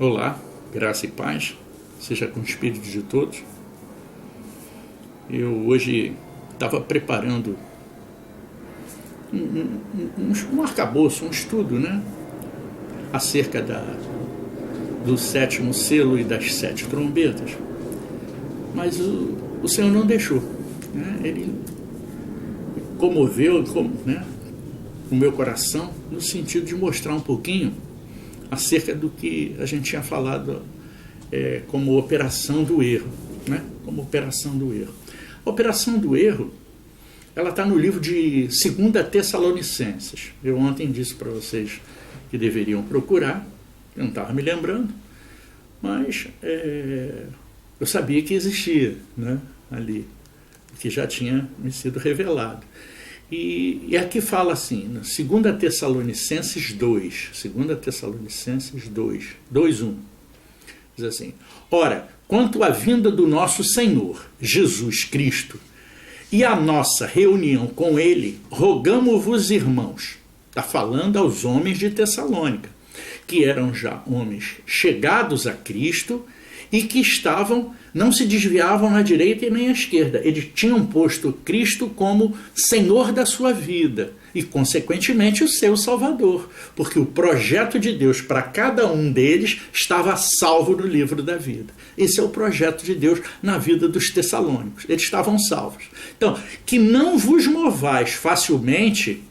Olá, graça e paz, seja com o espírito de todos. Eu hoje estava preparando um arcabouço, um estudo, acerca do sétimo selo e das 7 trombetas, mas o Senhor não deixou, Ele comoveu o meu coração no sentido de mostrar um pouquinho acerca do que a gente tinha falado como operação do erro, como operação do erro. A operação do erro, ela está no livro de 2 Tessalonicenses. Eu ontem disse para vocês que deveriam procurar, eu não estava me lembrando, mas eu sabia que existia, ali, que já tinha me sido revelado. E aqui fala assim, 2 Tessalonicenses 2, 2 Tessalonicenses 2, 2:1, diz assim: ora, quanto à vinda do nosso Senhor, Jesus Cristo, e a nossa reunião com Ele, rogamo-vos, irmãos, está falando aos homens de Tessalônica, que eram já homens chegados a Cristo e que não se desviavam à direita e nem à esquerda. Eles tinham posto Cristo como Senhor da sua vida e, consequentemente, o seu Salvador, porque o projeto de Deus para cada um deles estava salvo no livro da vida. Esse é o projeto de Deus na vida dos tessalônicos. Eles estavam salvos. Então, que não vos movais facilmente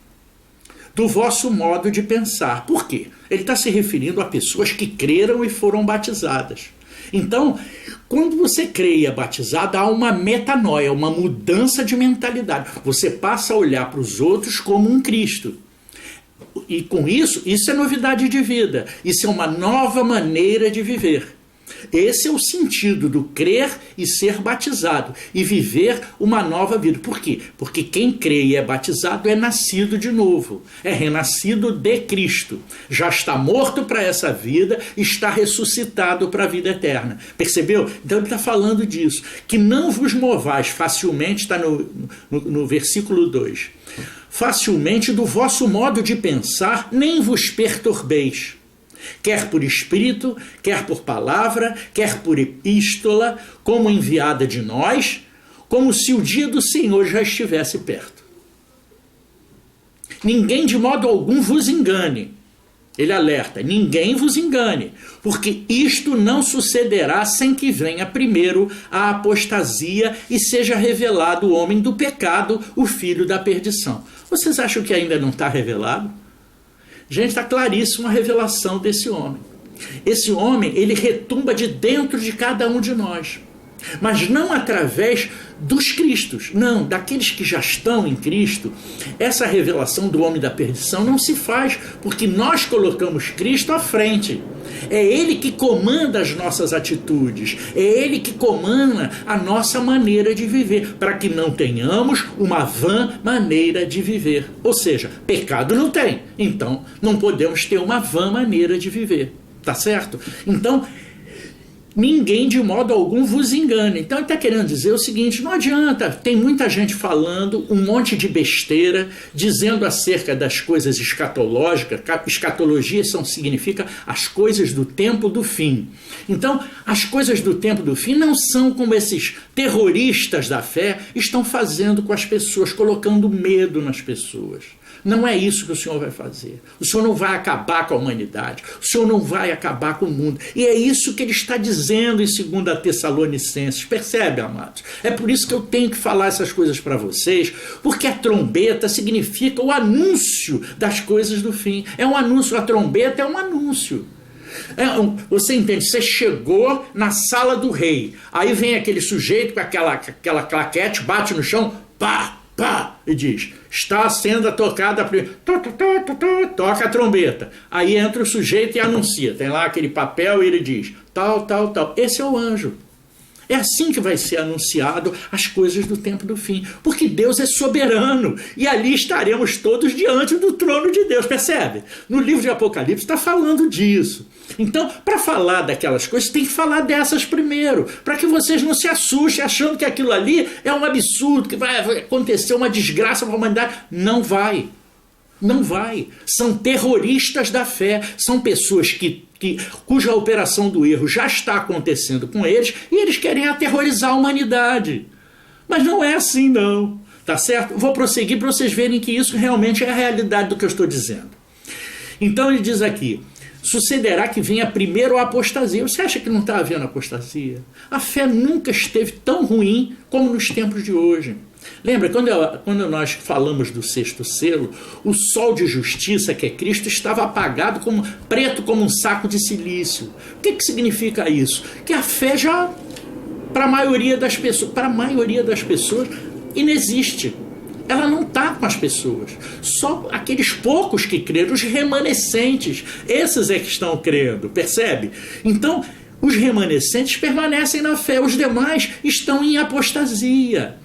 do vosso modo de pensar. Por quê? Ele está se referindo a pessoas que creram e foram batizadas. Então, quando você crê e é batizado, há uma metanoia, uma mudança de mentalidade. Você passa a olhar para os outros como um Cristo. E com isso é novidade de vida. Isso é uma nova maneira de viver. Esse é o sentido do crer e ser batizado e viver uma nova vida. Por quê? Porque quem crê e é batizado é nascido de novo, é renascido de Cristo. Já está morto para essa vida, está ressuscitado para a vida eterna. Percebeu? Então ele está falando disso. Que não vos movais facilmente, está no versículo 2. Facilmente do vosso modo de pensar, nem vos perturbeis. Quer por espírito, quer por palavra, quer por epístola, como enviada de nós, como se o dia do Senhor já estivesse perto. Ninguém de modo algum vos engane. Ele alerta, ninguém vos engane, porque isto não sucederá sem que venha primeiro a apostasia e seja revelado o homem do pecado, o filho da perdição. Vocês acham que ainda não está revelado? Gente, está claríssima a revelação desse homem. Esse homem, ele retumba de dentro de cada um de nós. Mas não através dos cristos, não, daqueles que já estão em Cristo. Essa revelação do homem da perdição não se faz porque nós colocamos Cristo à frente. É Ele que comanda as nossas atitudes, é Ele que comanda a nossa maneira de viver, para que não tenhamos uma vã maneira de viver. Ou seja, pecado não tem, então não podemos ter uma vã maneira de viver, tá certo? Então, ninguém de modo algum vos engane. Então ele está querendo dizer o seguinte: não adianta, tem muita gente falando um monte de besteira, dizendo acerca das coisas escatológicas. Escatologia significa as coisas do tempo do fim. Então, as coisas do tempo do fim não são como esses terroristas da fé estão fazendo com as pessoas, colocando medo nas pessoas. Não é isso que o Senhor vai fazer. O Senhor não vai acabar com a humanidade. O Senhor não vai acabar com o mundo. E é isso que ele está dizendo em 2 Tessalonicenses. Percebe, amados? É por isso que eu tenho que falar essas coisas para vocês, porque a trombeta significa o anúncio das coisas do fim. É um anúncio. A trombeta é um anúncio. Você entende? Você chegou na sala do rei. Aí vem aquele sujeito com aquela claquete, bate no chão, pá! E diz, está sendo tocada a primeira. Toca a trombeta. Aí entra o sujeito e anuncia. Tem lá aquele papel e ele diz, tal. Esse é o anjo. É assim que vai ser anunciado as coisas do tempo do fim. Porque Deus é soberano. E ali estaremos todos diante do trono de Deus. Percebe? No livro de Apocalipse está falando disso. Então, para falar daquelas coisas, tem que falar dessas primeiro. Para que vocês não se assustem achando que aquilo ali é um absurdo, que vai acontecer uma desgraça para a humanidade. Não vai. Não vai. São terroristas da fé. São pessoas que cuja operação do erro já está acontecendo com eles, e eles querem aterrorizar a humanidade. Mas não é assim, não. Tá certo? Vou prosseguir para vocês verem que isso realmente é a realidade do que eu estou dizendo. Então ele diz aqui: sucederá que venha primeiro a apostasia. Você acha que não está havendo apostasia? A fé nunca esteve tão ruim como nos tempos de hoje. Lembra, quando nós falamos do sexto selo, o sol de justiça, que é Cristo, estava apagado, preto como um saco de silício. O que significa isso? Que a fé já, para a maioria das pessoas, inexiste. Ela não está com as pessoas. Só aqueles poucos que creram, os remanescentes, esses é que estão crendo, percebe? Então, os remanescentes permanecem na fé, os demais estão em apostasia.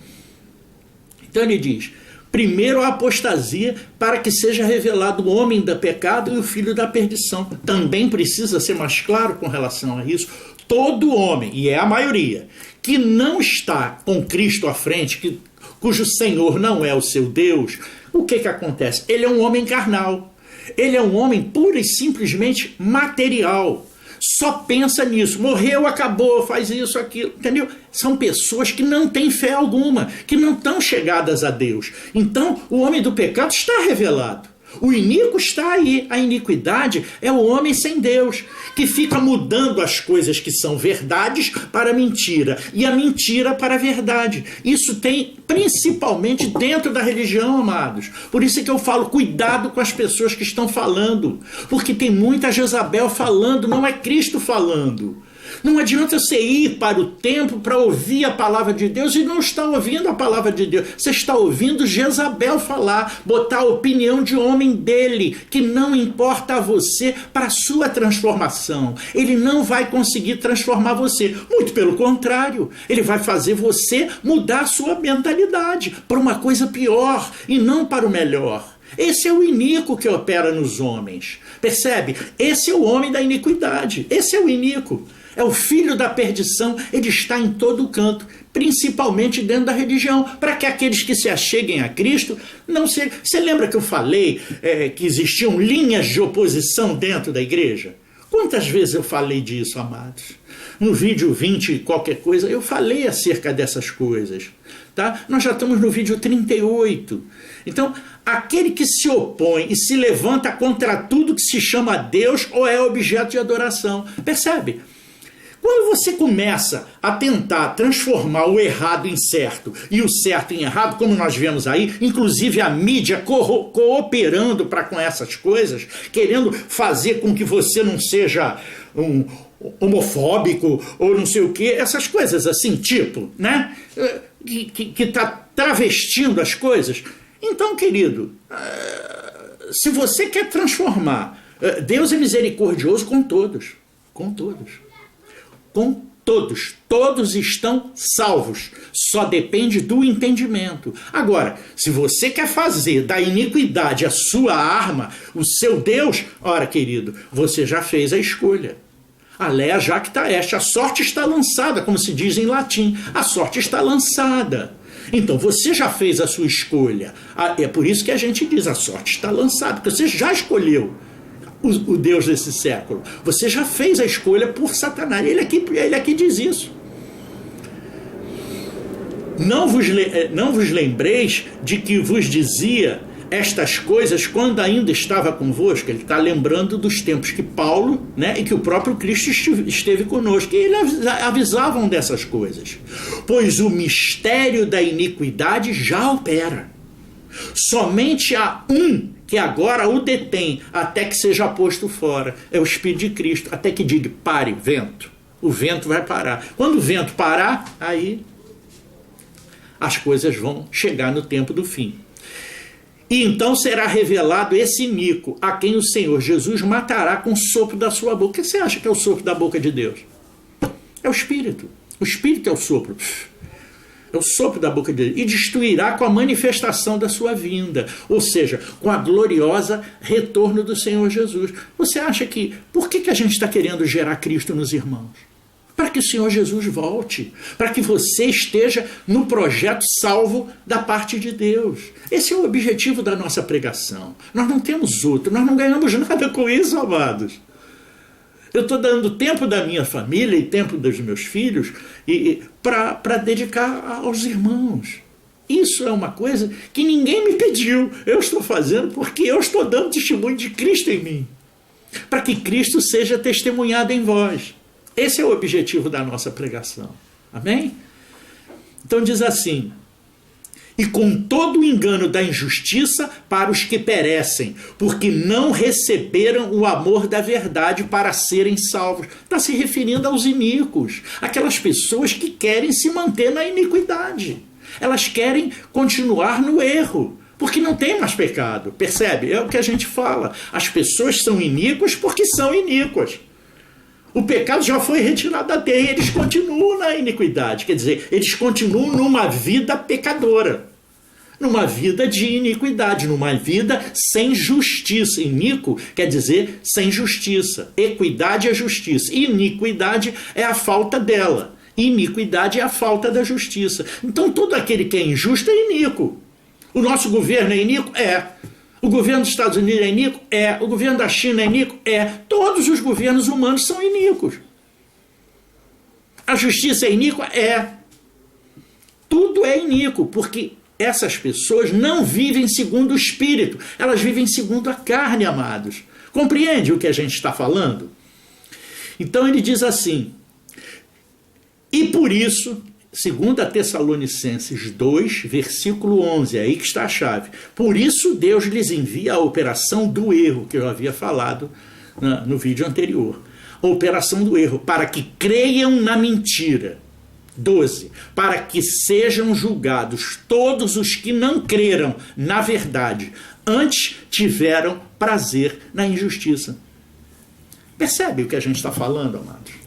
Então ele diz: primeiro a apostasia, para que seja revelado o homem do pecado e o filho da perdição. Também precisa ser mais claro com relação a isso. Todo homem, e é a maioria, que não está com Cristo à frente, cujo Senhor não é o seu Deus, o que acontece? Ele é um homem carnal. Ele é um homem pura e simplesmente material. Só pensa nisso. Morreu, acabou, faz isso, aquilo. Entendeu? São pessoas que não têm fé alguma, que não estão chegadas a Deus. Então, o homem do pecado está revelado. O iníquo está aí. A iniquidade é o homem sem Deus, que fica mudando as coisas que são verdades para mentira, e a mentira para a verdade. Isso tem principalmente dentro da religião, amados. Por isso é que eu falo, cuidado com as pessoas que estão falando, porque tem muita Jezabel falando, não é Cristo falando. Não adianta você ir para o templo para ouvir a palavra de Deus e não está ouvindo a palavra de Deus. Você está ouvindo Jezabel falar, botar a opinião de homem dele, que não importa a você para a sua transformação. Ele não vai conseguir transformar você. Muito pelo contrário, ele vai fazer você mudar a sua mentalidade para uma coisa pior e não para o melhor. Esse é o iníquo que opera nos homens. Percebe? Esse é o homem da iniquidade. Esse é o iníquo. É o filho da perdição. Ele está em todo canto, principalmente dentro da religião, para que aqueles que se acheguem a Cristo não se... Você lembra que eu falei que existiam linhas de oposição dentro da igreja? Quantas vezes eu falei disso, amados? No vídeo 20 e qualquer coisa, eu falei acerca dessas coisas. Tá? Nós já estamos no vídeo 38. Então, aquele que se opõe e se levanta contra tudo que se chama Deus ou é objeto de adoração. Percebe? Quando você começa a tentar transformar o errado em certo e o certo em errado, como nós vemos aí, inclusive a mídia cooperando para com essas coisas, querendo fazer com que você não seja um homofóbico ou não sei o quê, essas coisas assim, tipo, né? Que está travestindo as coisas. Então, querido, se você quer transformar, Deus é misericordioso com todos. Com todos. Com todos. Todos estão salvos. Só depende do entendimento. Agora, se você quer fazer da iniquidade a sua arma, o seu Deus, ora, querido, você já fez a escolha. Alea jacta est, a sorte está lançada, como se diz em latim. A sorte está lançada. Então, você já fez a sua escolha. É por isso que a gente diz, a sorte está lançada, porque você já escolheu o Deus desse século. Você já fez a escolha por Satanás. Ele aqui diz isso. Não vos lembreis de que vos dizia estas coisas quando ainda estava convosco. Ele está lembrando dos tempos que Paulo, né, e que o próprio Cristo esteve conosco, e eles avisavam dessas coisas. Pois o mistério da iniquidade já opera. Somente há um que agora o detém até que seja posto fora. É o Espírito de Cristo, até que diga, pare, vento. O vento vai parar. Quando o vento parar, aí as coisas vão chegar no tempo do fim. E então será revelado esse iníquo, a quem o Senhor Jesus matará com o sopro da sua boca. O que você acha que é o sopro da boca de Deus? É o Espírito. O Espírito é o sopro. É o sopro da boca de Deus. E destruirá com a manifestação da sua vinda. Ou seja, com a gloriosa retorno do Senhor Jesus. Você acha que... Por que a gente está querendo gerar Cristo nos irmãos? Para que o Senhor Jesus volte, para que você esteja no projeto salvo da parte de Deus. Esse é o objetivo da nossa pregação. Nós não temos outro, nós não ganhamos nada com isso, amados. Eu estou dando tempo da minha família e tempo dos meus filhos para dedicar aos irmãos. Isso é uma coisa que ninguém me pediu. Eu estou fazendo porque eu estou dando testemunho de Cristo em mim, para que Cristo seja testemunhado em vós. Esse é o objetivo da nossa pregação. Amém? Então diz assim: e com todo o engano da injustiça para os que perecem, porque não receberam o amor da verdade para serem salvos. Está se referindo aos iníquos, aquelas pessoas que querem se manter na iniquidade. Elas querem continuar no erro, porque não tem mais pecado. Percebe? É o que a gente fala. As pessoas são iníquas porque são iníquas. O pecado já foi retirado da terra e eles continuam na iniquidade. Quer dizer, eles continuam numa vida pecadora, numa vida de iniquidade, numa vida sem justiça. Iníquo quer dizer sem justiça. Equidade é justiça. Iniquidade é a falta dela. Iniquidade é a falta da justiça. Então todo aquele que é injusto é iníquo. O nosso governo é iníquo? É. O governo dos Estados Unidos é iníquo? É. O governo da China é iníquo? É. Todos os governos humanos são iníquos. A justiça é iníqua? É. Tudo é iníquo, porque essas pessoas não vivem segundo o Espírito. Elas vivem segundo a carne, amados. Compreende o que a gente está falando? Então ele diz assim: e por isso, 2 Tessalonicenses 2, versículo 11, é aí que está a chave. Por isso Deus lhes envia a operação do erro, que eu havia falado no vídeo anterior. A operação do erro, para que creiam na mentira. 12. Para que sejam julgados todos os que não creram na verdade, antes tiveram prazer na injustiça. Percebe o que a gente está falando, amados?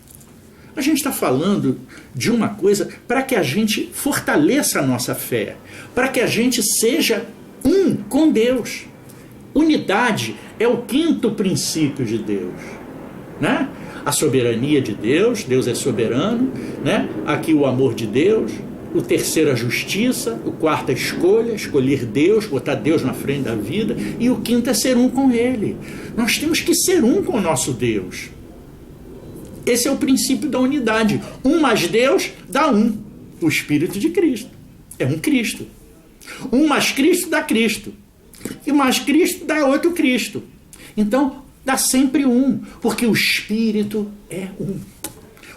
A gente está falando de uma coisa para que a gente fortaleça a nossa fé, para que a gente seja um com Deus. Unidade é o 5º princípio de Deus, né? A soberania de Deus, Deus é soberano, né? Aqui o amor de Deus. O 3º, a justiça. O 4º, a escolha, escolher Deus, botar Deus na frente da vida. E o 5º é ser um com Ele. Nós temos que ser um com o nosso Deus. Esse é o princípio da unidade. Um mais Deus dá um. O Espírito de Cristo. É um Cristo. Um mais Cristo dá Cristo. E mais Cristo dá outro Cristo. Então, dá sempre um. Porque o Espírito é um.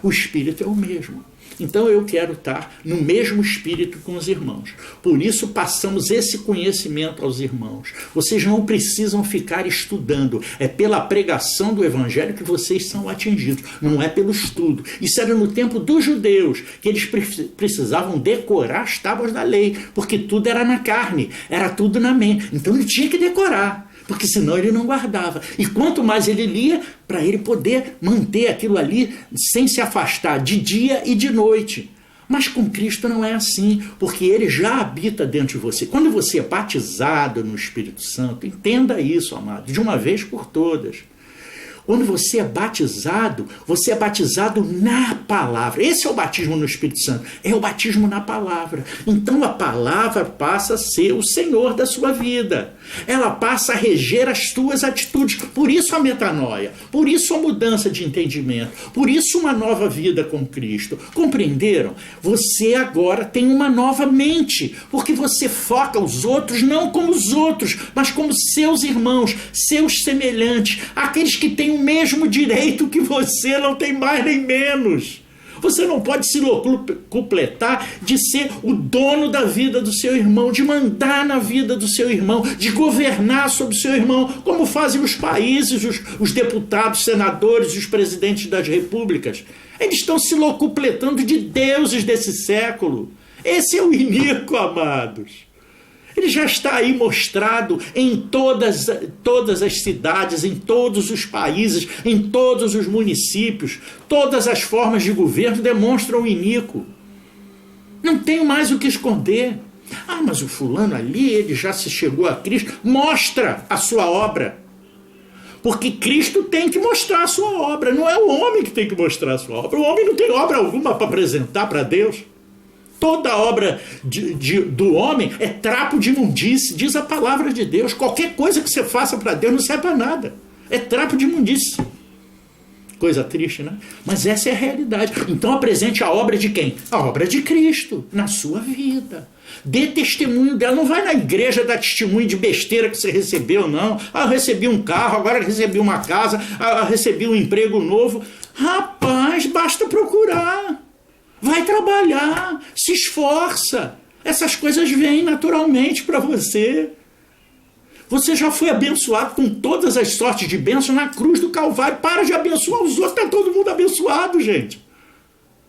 O Espírito é o mesmo. Então eu quero estar no mesmo espírito com os irmãos. Por isso passamos esse conhecimento aos irmãos. Vocês não precisam ficar estudando. É pela pregação do Evangelho que vocês são atingidos. Não é pelo estudo. Isso era no tempo dos judeus, que eles precisavam decorar as tábuas da lei, porque tudo era na carne, era tudo na mente. Então ele tinha que decorar, porque senão ele não guardava. E quanto mais ele lia, para ele poder manter aquilo ali sem se afastar de dia e de noite. Mas com Cristo não é assim, porque ele já habita dentro de você. Quando você é batizado no Espírito Santo, entenda isso, amado, de uma vez por todas. Quando você é batizado na palavra. Esse é o batismo no Espírito Santo. É o batismo na palavra. Então a palavra passa a ser o Senhor da sua vida. Ela passa a reger as tuas atitudes. Por isso a metanoia. Por isso a mudança de entendimento. Por isso uma nova vida com Cristo. Compreenderam? Você agora tem uma nova mente. Porque você foca os outros não como os outros, mas como seus irmãos, seus semelhantes. Aqueles que têm o mesmo direito que você, não tem mais nem menos. Você não pode se completar de ser o dono da vida do seu irmão, de mandar na vida do seu irmão, de governar sobre o seu irmão, como fazem os países, os deputados, senadores, os presidentes das repúblicas. Eles estão se locupletando de deuses desse século. Esse é o iníquo, amados. Ele já está aí mostrado em todas as cidades, em todos os países, em todos os municípios. Todas as formas de governo demonstram o iníquo. Não tem mais o que esconder. Ah, mas o fulano ali, ele já se chegou a Cristo. Mostra a sua obra. Porque Cristo tem que mostrar a sua obra. Não é o homem que tem que mostrar a sua obra. O homem não tem obra alguma para apresentar para Deus. Toda obra do homem é trapo de imundície, diz a palavra de Deus. Qualquer coisa que você faça para Deus não serve para nada. É trapo de imundície. Coisa triste, né? Mas essa é a realidade. Então apresente a obra de quem? A obra de Cristo na sua vida. Dê testemunho dela. Não vai na igreja dar testemunho de besteira que você recebeu, não. Ah, eu recebi um carro, agora eu recebi uma casa, eu recebi um emprego novo. Rapaz, basta procurar. Vai trabalhar, se esforça. Essas coisas vêm naturalmente para você. Você já foi abençoado com todas as sortes de bênção na cruz do Calvário. Para de abençoar os outros, está todo mundo abençoado, gente.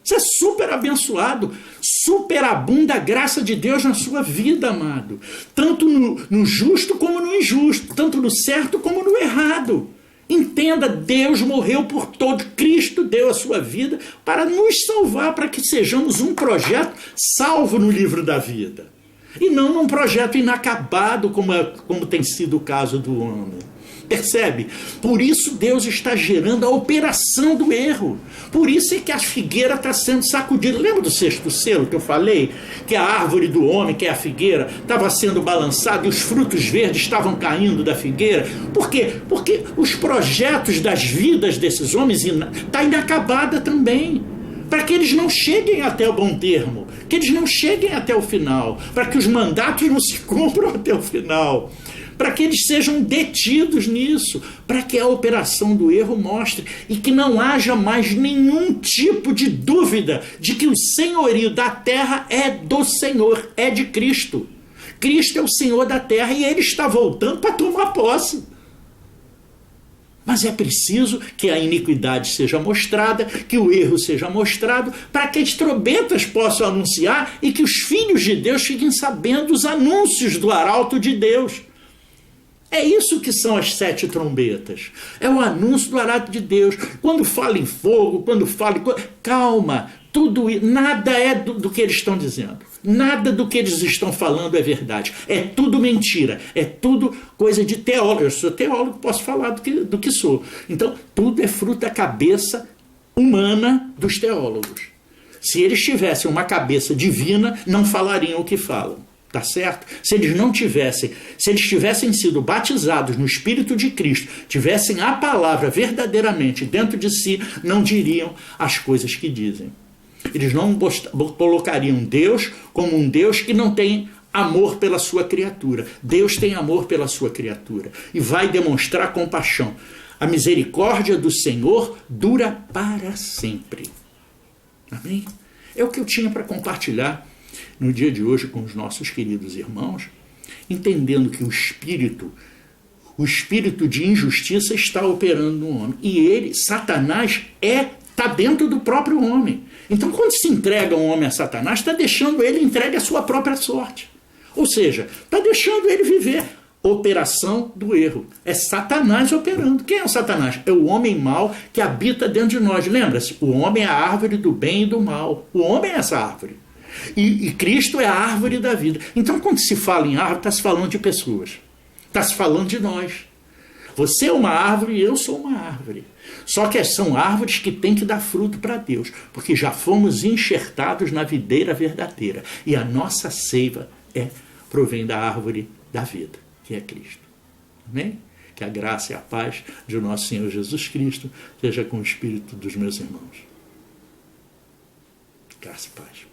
Você é super abençoado, superabunda a graça de Deus na sua vida, amado. Tanto no justo como no injusto, tanto no certo como no errado. Entenda, Deus morreu por todo, Cristo deu a sua vida para nos salvar, para que sejamos um projeto salvo no livro da vida. E não num projeto inacabado, como tem sido o caso do homem. Percebe? Por isso Deus está gerando a operação do erro. Por isso é que a figueira está sendo sacudida. Lembra do sexto selo que eu falei? Que a árvore do homem, que é a figueira, estava sendo balançada e os frutos verdes estavam caindo da figueira. Por quê? Porque os projetos das vidas desses homens estão inacabados também. Para que eles não cheguem até o bom termo, que eles não cheguem até o final, para que os mandatos não se cumpram até o final, para que eles sejam detidos nisso, para que a operação do erro mostre e que não haja mais nenhum tipo de dúvida de que o senhorio da terra é do Senhor, é de Cristo. Cristo é o Senhor da terra e ele está voltando para tomar posse. Mas é preciso que a iniquidade seja mostrada, que o erro seja mostrado, para que as trombetas possam anunciar e que os filhos de Deus fiquem sabendo os anúncios do arauto de Deus. É isso que são as 7 trombetas. É o anúncio do arauto de Deus. Quando fala em fogo, quando fala em... Calma, nada é do que eles estão dizendo. Nada do que eles estão falando é verdade. É tudo mentira. É tudo coisa de teólogo. Eu sou teólogo, posso falar do que sou. Então, tudo é fruto da cabeça humana dos teólogos. Se eles tivessem uma cabeça divina, não falariam o que falam. Tá certo? Se eles tivessem sido batizados no Espírito de Cristo, tivessem a palavra verdadeiramente dentro de si, não diriam as coisas que dizem. Eles não colocariam Deus como um Deus que não tem amor pela sua criatura. Deus tem amor pela sua criatura e vai demonstrar compaixão. A misericórdia do Senhor dura para sempre. Amém? É o que eu tinha para compartilhar no dia de hoje com os nossos queridos irmãos, entendendo que o espírito de injustiça está operando no homem. E Satanás, está dentro do próprio homem. Então, quando se entrega um homem a Satanás, está deixando ele entregue à sua própria sorte. Ou seja, está deixando ele viver. Operação do erro. É Satanás operando. Quem é o Satanás? É o homem mau que habita dentro de nós. Lembra-se? O homem é a árvore do bem e do mal. O homem é essa árvore. E Cristo é a árvore da vida. Então, quando se fala em árvore, está se falando de pessoas. Está se falando de nós. Você é uma árvore e eu sou uma árvore. Só que são árvores que têm que dar fruto para Deus, porque já fomos enxertados na videira verdadeira. E a nossa seiva provém da árvore da vida, que é Cristo. Amém? Que a graça e a paz de nosso Senhor Jesus Cristo seja com o espírito dos meus irmãos. Graça e paz.